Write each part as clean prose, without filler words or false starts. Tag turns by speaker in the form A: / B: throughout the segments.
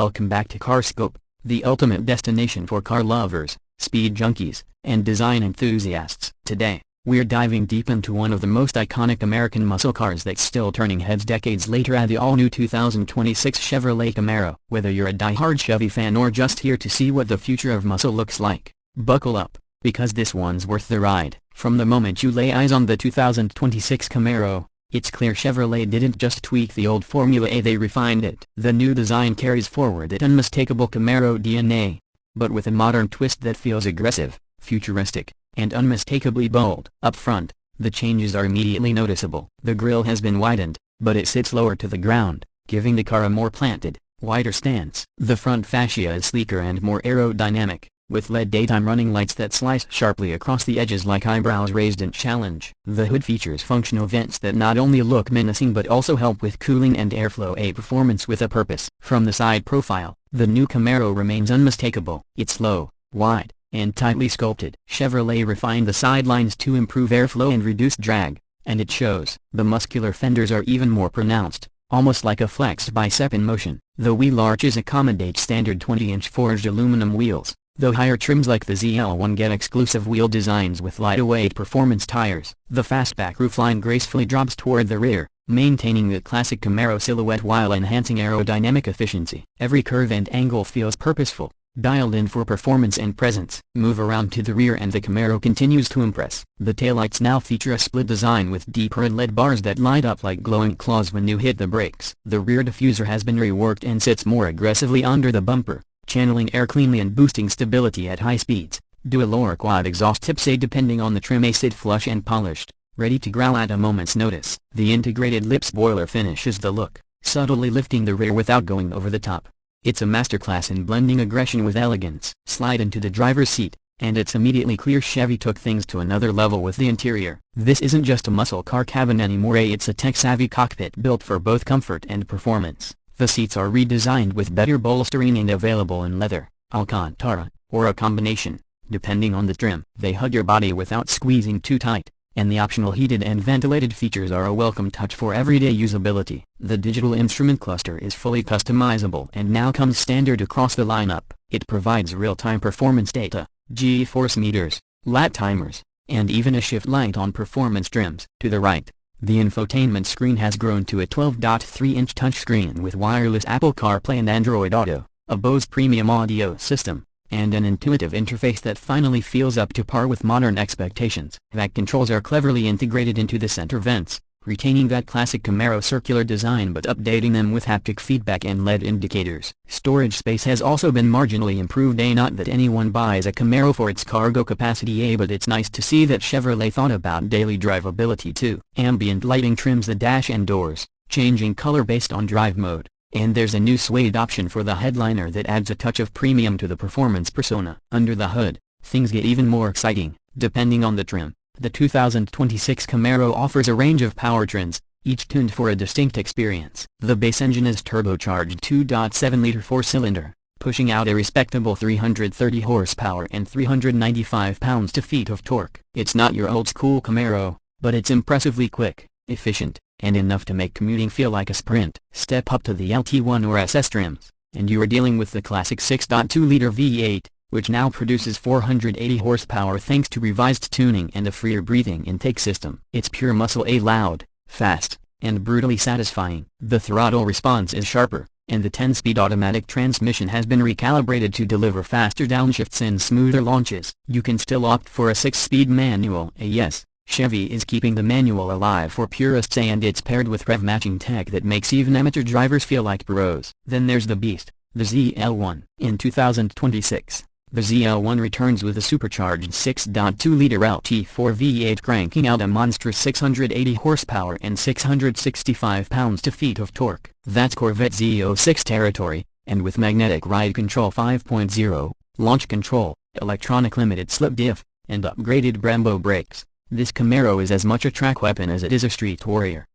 A: welcome back to CarScope, the ultimate destination for car lovers, speed junkies, and design enthusiasts. Today, we're diving deep into one of the most iconic American muscle cars that's still turning heads decades later at the all-new 2026 Chevrolet Camaro. Whether you're a die-hard Chevy fan or just here to see what the future of muscle looks like, buckle up, because this one's worth the ride. From the moment you lay eyes on the 2026 Camaro, it's clear Chevrolet didn't just tweak the old Formula A, they refined it. The new design carries forward that unmistakable Camaro DNA, but with a modern twist that feels aggressive, futuristic, and unmistakably bold. Up front, the changes are immediately noticeable. The grille has been widened, but it sits lower to the ground, giving the car a more planted, wider stance. The front fascia is sleeker and more aerodynamic, with LED daytime running lights that slice sharply across the edges like eyebrows raised in challenge. The hood features functional vents that not only look menacing but also help with cooling and airflow, a performance with a purpose. From the side profile, the new Camaro remains unmistakable. It's low, wide, and tightly sculpted. Chevrolet refined the sidelines to improve airflow and reduce drag, and it shows. The muscular fenders are even more pronounced, almost like a flexed bicep in motion. The wheel arches accommodate standard 20-inch forged aluminum wheels, though higher trims like the ZL1 get exclusive wheel designs with lighter-weight performance tires. The fastback roofline gracefully drops toward the rear, maintaining the classic Camaro silhouette while enhancing aerodynamic efficiency. Every curve and angle feels purposeful, dialed in for performance and presence. Move around to the rear and the Camaro continues to impress. The taillights now feature a split design with deep red LED bars that light up like glowing claws when you hit the brakes. The rear diffuser has been reworked and sits more aggressively under the bumper, channeling air cleanly and boosting stability at high speeds. Dual or quad exhaust tips, depending on the trim, sit flush and polished, ready to growl at a moment's notice. The integrated lip spoiler finishes the look, subtly lifting the rear without going over the top. It's a masterclass in blending aggression with elegance. Slide into the driver's seat, and it's immediately clear Chevy took things to another level with the interior. This isn't just a muscle car cabin anymore, it's a tech-savvy cockpit built for both comfort and performance. The seats are redesigned with better bolstering and available in leather, Alcantara, or a combination, depending on the trim. They hug your body without squeezing too tight, and the optional heated and ventilated features are a welcome touch for everyday usability. The digital instrument cluster is fully customizable and now comes standard across the lineup. It provides real-time performance data, G-force meters, lap timers, and even a shift light on performance trims. To the right, the infotainment screen has grown to a 12.3-inch touchscreen with wireless Apple CarPlay and Android Auto, a Bose premium audio system, and an intuitive interface that finally feels up to par with modern expectations. Vac controls are cleverly integrated into the center vents, retaining that classic Camaro circular design but updating them with haptic feedback and LED indicators. Storage space has also been marginally improved. Not that anyone buys a Camaro for its cargo capacity, but it's nice to see that Chevrolet thought about daily drivability too. Ambient lighting trims the dash and doors, changing color based on drive mode, and there's a new suede option for the headliner that adds a touch of premium to the performance persona. Under the hood, things get even more exciting, depending on the trim. The 2026 Camaro offers a range of powertrains, each tuned for a distinct experience. The base engine is turbocharged 2.7-liter four-cylinder, pushing out a respectable 330 horsepower and 395 pounds-feet of torque. It's not your old-school Camaro, but it's impressively quick, efficient, and enough to make commuting feel like a sprint. Step up to the LT1 or SS trims, and you are dealing with the classic 6.2-liter V8, which now produces 480 horsepower thanks to revised tuning and a freer-breathing intake system. It's pure muscle, loud, fast, and brutally satisfying. The throttle response is sharper, and the 10-speed automatic transmission has been recalibrated to deliver faster downshifts and smoother launches. You can still opt for a 6-speed manual. Yes, Chevy is keeping the manual alive for purists, and it's paired with rev-matching tech that makes even amateur drivers feel like pros. Then there's the beast, the ZL1. In 2026, the ZL1 returns with a supercharged 6.2-liter LT4 V8 cranking out a monstrous 680 horsepower and 665 pounds-feet of torque. That's Corvette Z06 territory, and with magnetic ride control 5.0, launch control, electronic limited slip diff, and upgraded Brembo brakes, this Camaro is as much a track weapon as it is a street warrior.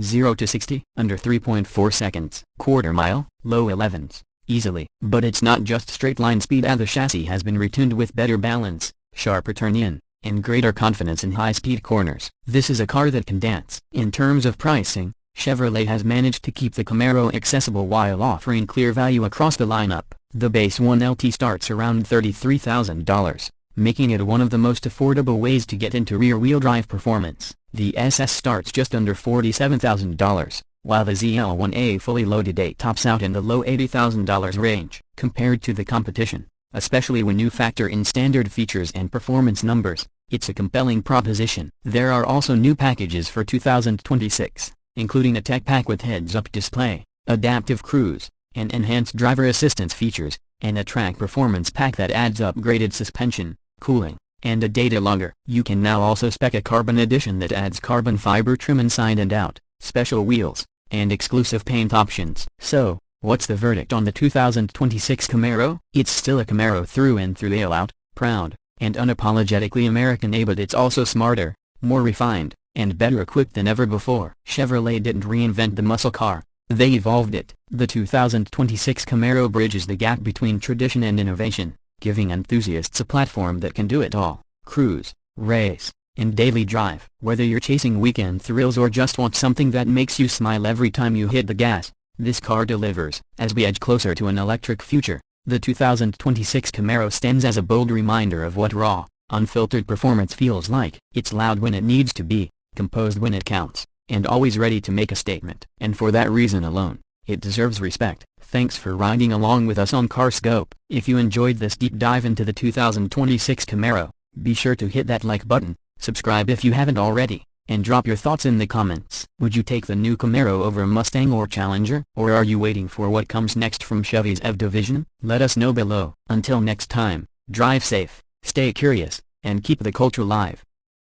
A: 0 to 60 under 3.4 seconds. Quarter mile, low 11s. Easily. But it's not just straight-line speed. The chassis has been retuned with better balance, sharper turn-in, and greater confidence in high-speed corners. This is a car that can dance. In terms of pricing, Chevrolet has managed to keep the Camaro accessible while offering clear value across the lineup. The base 1LT starts around $33,000, making it one of the most affordable ways to get into rear-wheel drive performance. The SS starts just under $47,000, while the ZL1A fully loaded 8 tops out in the low $80,000 range. Compared to the competition, especially when you factor in standard features and performance numbers, it's a compelling proposition. There are also new packages for 2026, including a tech pack with heads-up display, adaptive cruise, and enhanced driver assistance features, and a track performance pack that adds upgraded suspension, cooling, and a data logger. You can now also spec a carbon edition that adds carbon fiber trim inside and out, special wheels, and exclusive paint options. So, what's the verdict on the 2026 Camaro? It's still a Camaro through and through, loud, proud, and unapologetically American, but it's also smarter, more refined, and better equipped than ever before. Chevrolet didn't reinvent the muscle car, they evolved it. The 2026 Camaro bridges the gap between tradition and innovation, giving enthusiasts a platform that can do it all: cruise, race, and daily drive. Whether you're chasing weekend thrills or just want something that makes you smile every time you hit the gas, this car delivers. As we edge closer to an electric future, the 2026 Camaro stands as a bold reminder of what raw, unfiltered performance feels like. It's loud when it needs to be, composed when it counts, and always ready to make a statement. And for that reason alone, it deserves respect. Thanks for riding along with us on CarScope. If you enjoyed this deep dive into the 2026 Camaro, be sure to hit that like button, subscribe if you haven't already, and drop your thoughts in the comments. Would you take the new Camaro over a Mustang or Challenger? Or are you waiting for what comes next from Chevy's EV division? Let us know below. Until next time, drive safe, stay curious, and keep the culture alive.